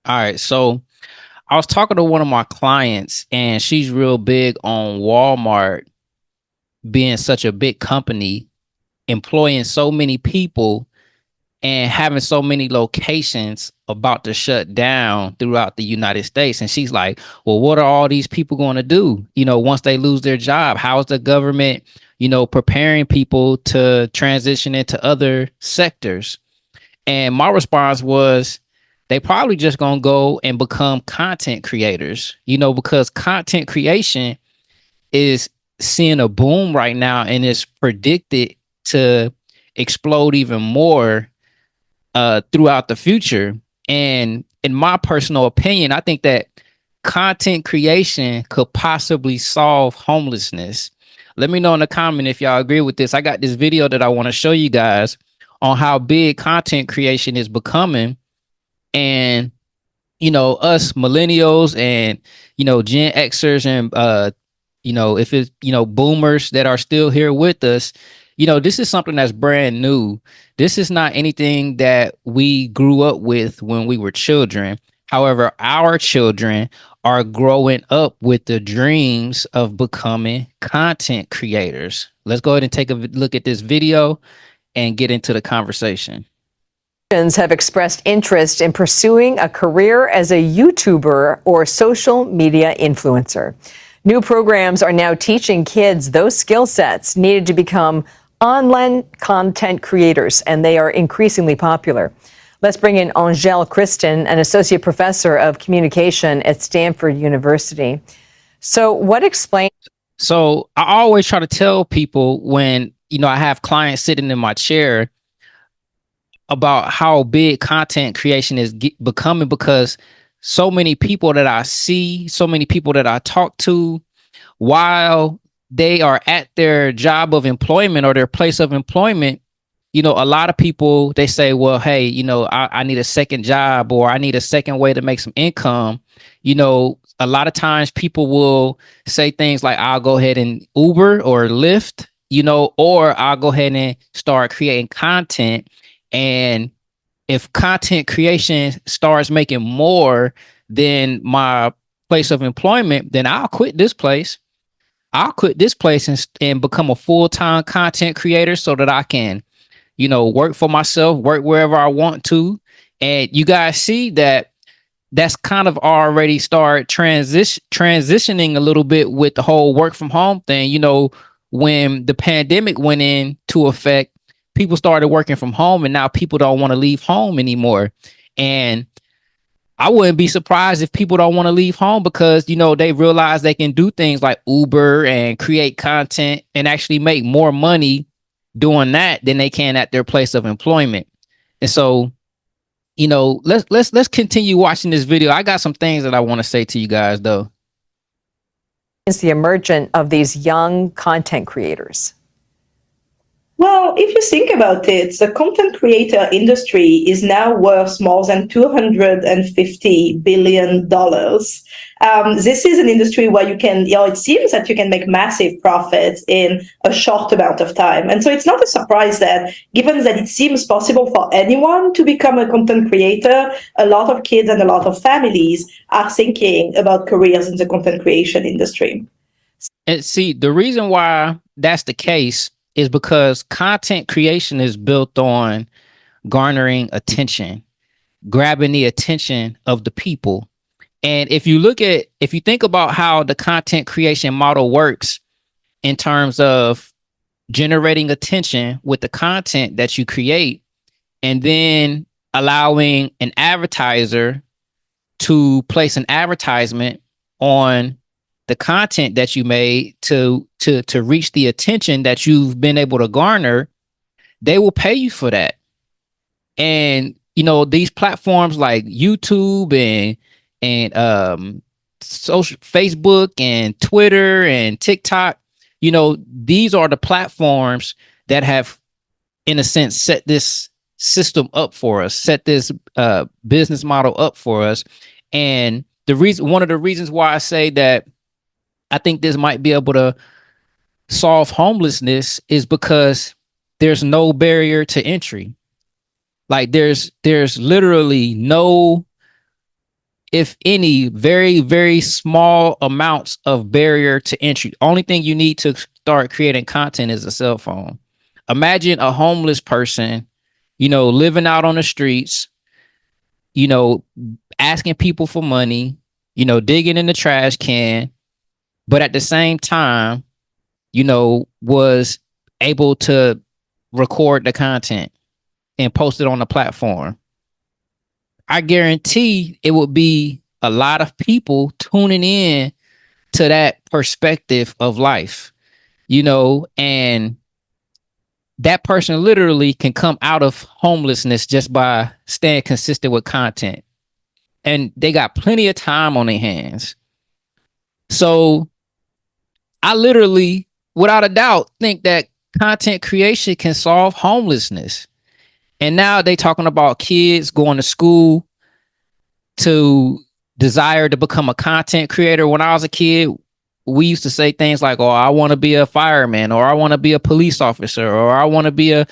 All right. So I was talking to one of my clients, and she's real big on Walmart being such a big company, employing so many people and having so many locations about to shut down throughout the United States. And she's like, well, what are all these people going to do? Once they lose their job, how is the government, preparing people to transition into other sectors? And my response was, they probably just going to go and become content creators, because content creation is seeing a boom right now and is predicted to explode even more throughout the future. And in my personal opinion, I think that content creation could possibly solve homelessness. Let me know in the comment if y'all agree with this. I got this video that I want to show you guys on how big content creation is becoming. And, us millennials and, Gen Xers and, if it's, boomers that are still here with us, this is something that's brand new. This is not anything that we grew up with when we were children. However, our children are growing up with the dreams of becoming content creators. Let's go ahead and take a look at this video and get into the conversation. Have expressed interest in pursuing a career as a YouTuber or social media influencer. New programs are now teaching kids those skill sets needed to become online content creators, and they are increasingly popular. Let's bring in Angèle Kristen, an associate professor of communication at Stanford University. So what explains? So I always try to tell people when, I have clients sitting in my chair about how big content creation is becoming, because so many people that I see, so many people that I talk to, while they are at their job of employment or their place of employment, a lot of people, they say, well, hey, I need a second job, or I need a second way to make some income. A lot of times people will say things like, I'll go ahead and Uber or Lyft, or I'll go ahead and start creating content. And if content creation starts making more than my place of employment, then I'll quit this place. And become a full-time content creator so that I can, work for myself, work wherever I want to. And you guys see that that's kind of already started transitioning a little bit with the whole work from home thing. When the pandemic went into effect, people started working from home, and now people don't want to leave home anymore. And I wouldn't be surprised if people don't want to leave home because, they realize they can do things like Uber and create content and actually make more money doing that than they can at their place of employment. And so, let's continue watching this video. I got some things that I want to say to you guys, though. Is the emergence of these young content creators? Well, if you think about it, the content creator industry is now worth more than $250 billion. This is an industry where you can, it seems that you can make massive profits in a short amount of time. And so it's not a surprise that, given that it seems possible for anyone to become a content creator, a lot of kids and a lot of families are thinking about careers in the content creation industry. And see, the reason why that's the case is because content creation is built on garnering attention, grabbing the attention of the people. And if you think about how the content creation model works in terms of generating attention with the content that you create, and then allowing an advertiser to place an advertisement on the content that you made to reach the attention that you've been able to garner, they will pay you for that. And these platforms like YouTube and social Facebook and Twitter and TikTok, these are the platforms that have, in a sense, set this system up for us, set this business model up for us. And one of the reasons why I say that I think this might be able to solve homelessness is because there's no barrier to entry. Like there's literally no if any, very, very small amounts of barrier to entry. Only thing you need to start creating content is a cell phone. Imagine a homeless person, living out on the streets, you know, asking people for money, digging in the trash can, but at the same time, was able to record the content and post it on the platform. I guarantee it would be a lot of people tuning in to that perspective of life, and that person literally can come out of homelessness just by staying consistent with content. And they got plenty of time on their hands. So I literally, without a doubt, think that content creation can solve homelessness. And now they talking about kids going to school to desire to become a content creator. When I was a kid, we used to say things like, "Oh, I want to be a fireman," or "I want to be a police officer," or "I want to be a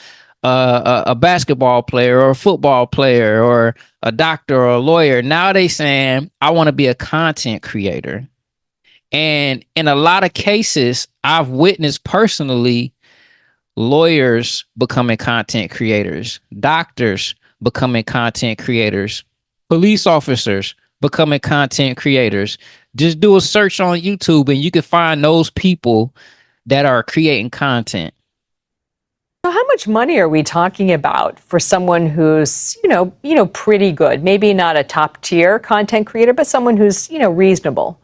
basketball player or a football player or a doctor or a lawyer." Now they saying, "I want to be a content creator." And in a lot of cases, I've witnessed personally lawyers becoming content creators, doctors becoming content creators, police officers becoming content creators. Just do a search on YouTube and you can find those people that are creating content. So how much money are we talking about for someone who's, pretty good? Maybe not a top tier content creator, but someone who's, reasonable.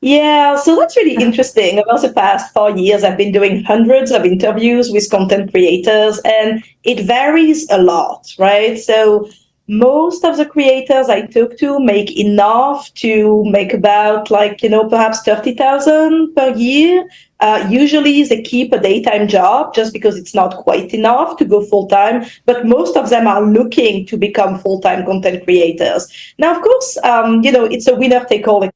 Yeah, so that's really interesting. Over the past 4 years, I've been doing hundreds of interviews with content creators, and it varies a lot, right? So most of the creators I talk to make enough to make about perhaps 30,000 per year. Usually they keep a daytime job just because it's not quite enough to go full time, but most of them are looking to become full-time content creators. Now, of course, it's a winner take all.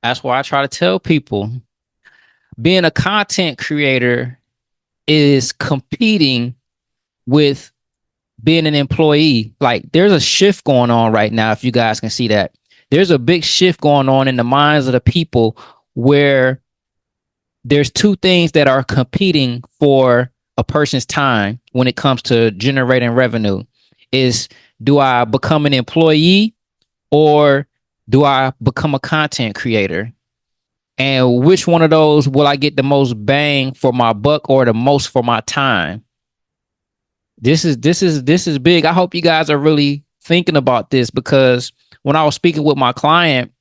That's why I try to tell people being a content creator is competing with being an employee. Like there's a shift going on right now. If you guys can see that, there's a big shift going on in the minds of the people where there's two things that are competing for a person's time when it comes to generating revenue. Is, do I become an employee or do I become a content creator? And which one of those will I get the most bang for my buck or the most for my time? This is big. I hope you guys are really thinking about this, because when I was speaking with my client,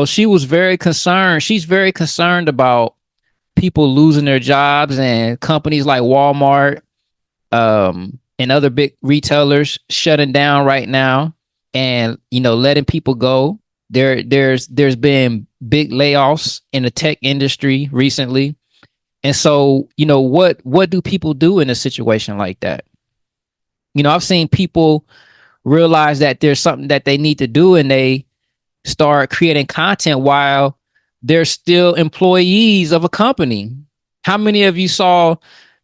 she was very concerned. She's very concerned about people losing their jobs and companies like Walmart and other big retailers shutting down right now and letting people go. There's been big layoffs in the tech industry recently. And so, what do people do in a situation like that? I've seen people realize that there's something that they need to do and they start creating content while they're still employees of a company. How many of you saw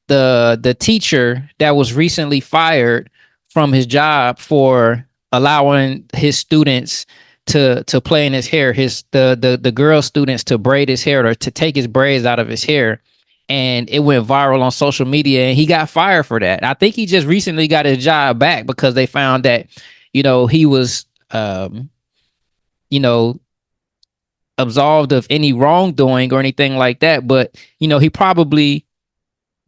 the teacher that was recently fired from his job for allowing his students to play in his hair, the girl students to braid his hair or to take his braids out of his hair, and it went viral on social media and he got fired for that. I think he just recently got his job back because they found that he was absolved of any wrongdoing or anything like that, but he probably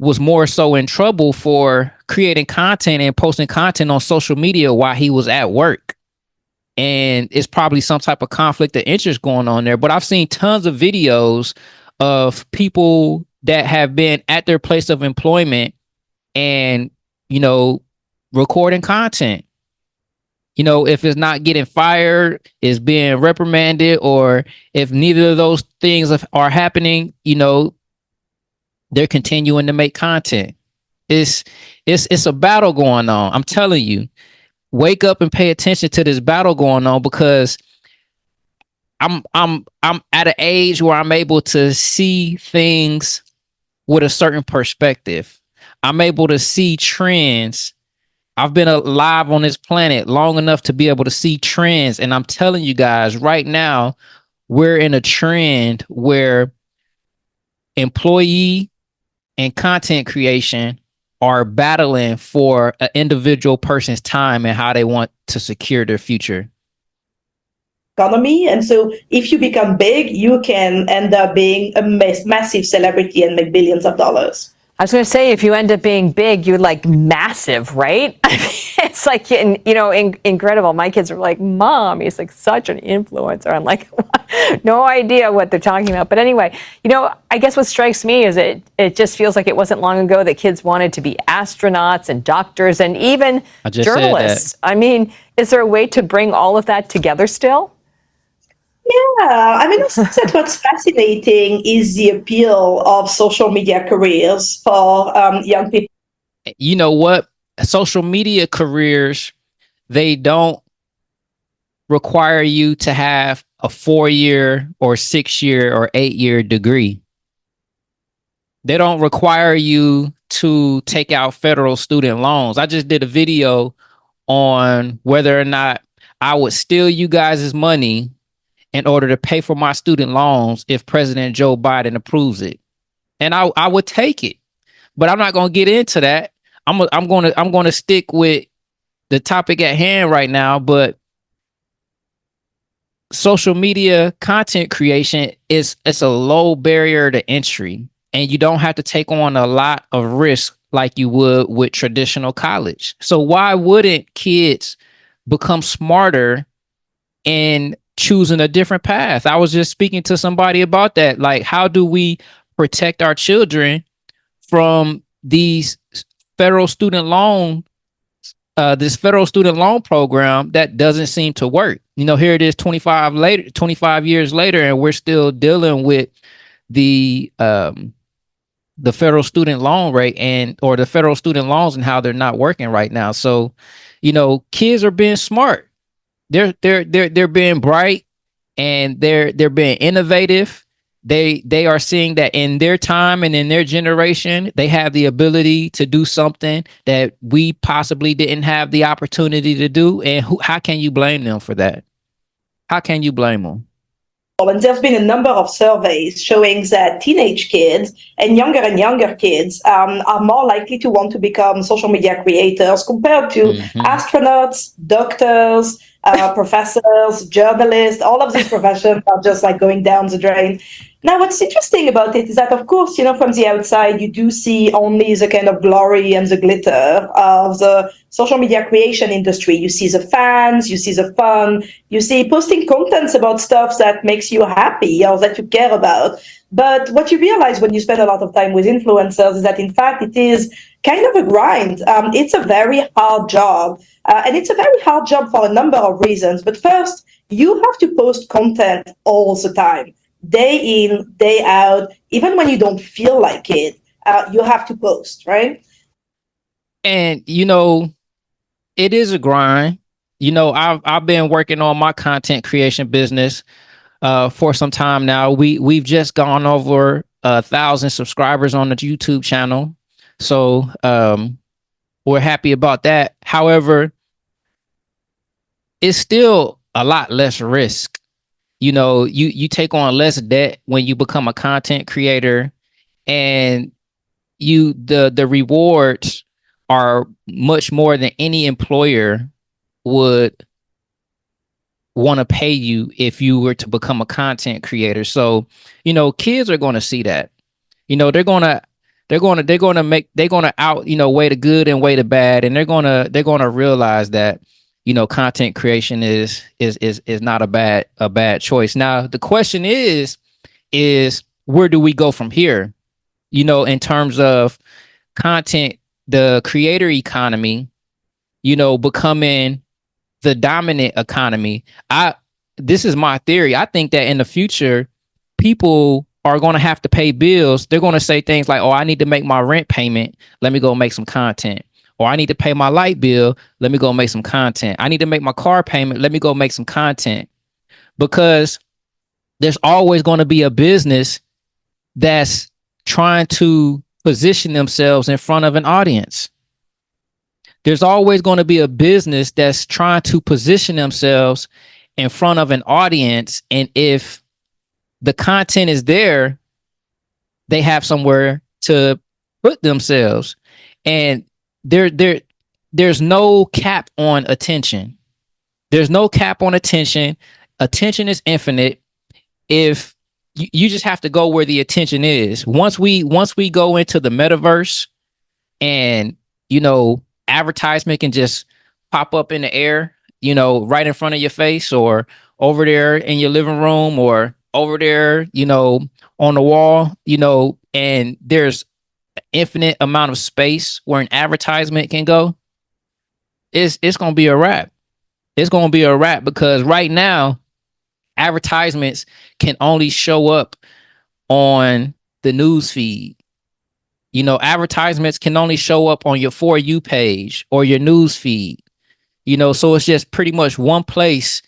was more so in trouble for creating content and posting content on social media while he was at work. And it's probably some type of conflict of interest going on there. But I've seen tons of videos of people that have been at their place of employment and, recording content. If it's not getting fired, is being reprimanded, or if neither of those things are happening, they're continuing to make content. It's a battle going on. I'm telling you, wake up and pay attention to this battle going on, because I'm at an age where I'm able to see things with a certain perspective. I'm able to see trends I've been alive on this planet long enough to be able to see trends. And I'm telling you guys right now, we're in a trend where employee and content creation are battling for an individual person's time and how they want to secure their future. Economy. And so if you become big, you can end up being a massive celebrity and make billions of dollars. I was going to say, if you end up being big, you're like massive, right? I mean, it's like, incredible. My kids are like, Mom, he's like such an influencer. I'm like, no idea what they're talking about. But anyway, I guess what strikes me is it just feels like it wasn't long ago that kids wanted to be astronauts and doctors and even journalists. I mean, is there a way to bring all of that together still? Yeah, I mean, that's what's fascinating is the appeal of social media careers for young people. You know what? Social media careers, they don't require you to have a 4-year or 6-year or 8-year degree. They don't require you to take out federal student loans. I just did a video on whether or not I would steal you guys' money in order to pay for my student loans if President Joe Biden approves it. And I would take it. But I'm not going to get into that. I'm going to stick with the topic at hand right now, but social media content creation it's a low barrier to entry, and you don't have to take on a lot of risk like you would with traditional college. So why wouldn't kids become smarter in choosing a different path? I was just speaking to somebody about that. Like, how do we protect our children from these federal student loan, this federal student loan program that doesn't seem to work? Here it is 25 years later, and we're still dealing with the federal student loan rate or the federal student loans and how they're not working right now. So, kids are being smart. They're being bright, and they're being innovative. They are seeing that in their time and in their generation, they have the ability to do something that we possibly didn't have the opportunity to do. And how can you blame them for that? How can you blame them? And there's been a number of surveys showing that teenage kids and younger kids are more likely to want to become social media creators compared to astronauts, doctors, professors, journalists. All of these professions are just like going down the drain. Now, what's interesting about it is that, of course, from the outside, you do see only the kind of glory and the glitter of the social media creation industry. You see the fans, you see the fun, you see posting contents about stuff that makes you happy or that you care about. But what you realize when you spend a lot of time with influencers is that, in fact, it is kind of a grind. It's a very hard job. And it's a very hard job for a number of reasons. But first, you have to post content all the time. Day in, day out, even when you don't feel like it, you have to post, right? And it is a grind. I've been working on my content creation business for some time now. We've just gone over 1,000 subscribers on the YouTube channel, so we're happy about that. However, it's still a lot less risk. You take on less debt when you become a content creator, and the rewards are much more than any employer would want to pay you if you were to become a content creator. So, kids are going to see that. They're going to out, weigh the good and weigh the bad, and they're going to realize that content creation is not a bad choice. Now, the question is where do we go from here? In terms of content, the creator economy, becoming the dominant economy. This is my theory. I think that in the future, people are going to have to pay bills. They're going to say things like, "Oh, I need to make my rent payment. Let me go make some content." Or I need to pay my light bill. Let me go make some content. I need to make my car payment. Let me go make some content. Because there's always going to be a business that's trying to position themselves in front of an audience. There's always going to be a business that's trying to position themselves in front of an audience. And if the content is there, they have somewhere to put themselves. And there's no cap on attention. There's no cap on attention. Attention is infinite. If you just have to go where the attention is. Once we go into the metaverse, and advertisement can just pop up in the air, right in front of your face, or over there in your living room, or over there, on the wall, and there's an infinite amount of space where an advertisement can go. It's gonna be a wrap. It's gonna be a wrap, because right now advertisements can only show up on the news feed. Advertisements can only show up on your For You page or your news feed. So it's just pretty much one place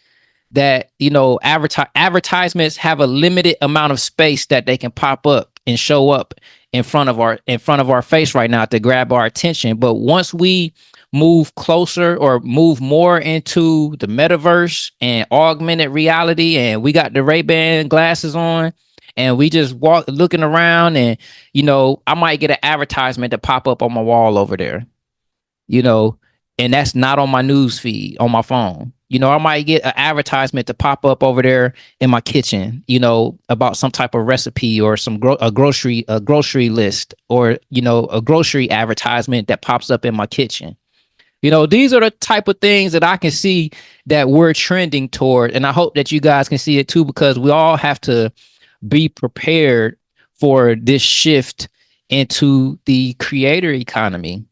that advertisements have a limited amount of space that they can pop up and show up in front of our face right now to grab our attention. But once we move closer or move more into the metaverse and augmented reality, and we got the Ray-Ban glasses on, and we just walk looking around, and I might get an advertisement to pop up on my wall over there, and that's not on my news feed on my phone. I might get an advertisement to pop up over there in my kitchen, about some type of recipe, or a grocery list, or a grocery advertisement that pops up in my kitchen. These are the type of things that I can see that we're trending toward, and I hope that you guys can see it too, because we all have to be prepared for this shift into the creator economy.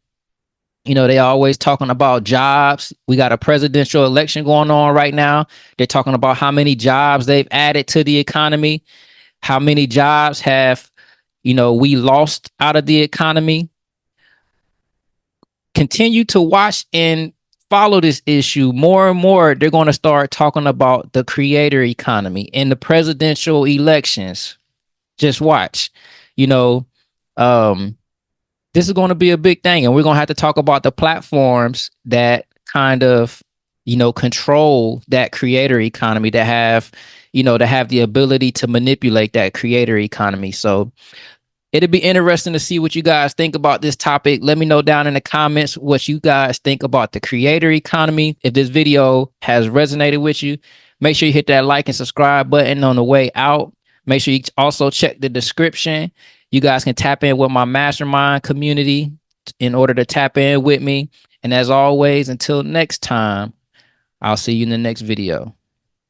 They always talking about jobs. We got a presidential election going on right now. They're talking about how many jobs they've added to the economy, how many jobs have, we lost out of the economy. Continue to watch and follow this issue. More and more, they're going to start talking about the creator economy in the presidential elections. Just watch. This is going to be a big thing, and we're going to have to talk about the platforms that kind of, control that creator economy, that have the ability to manipulate that creator economy. So it'll be interesting to see what you guys think about this topic. Let me know down in the comments what you guys think about the creator economy. If this video has resonated with you, make sure you hit that like and subscribe button on the way out. Make sure you also check the description. You guys can tap in with my mastermind community in order to tap in with me. And as always, until next time, I'll see you in the next video.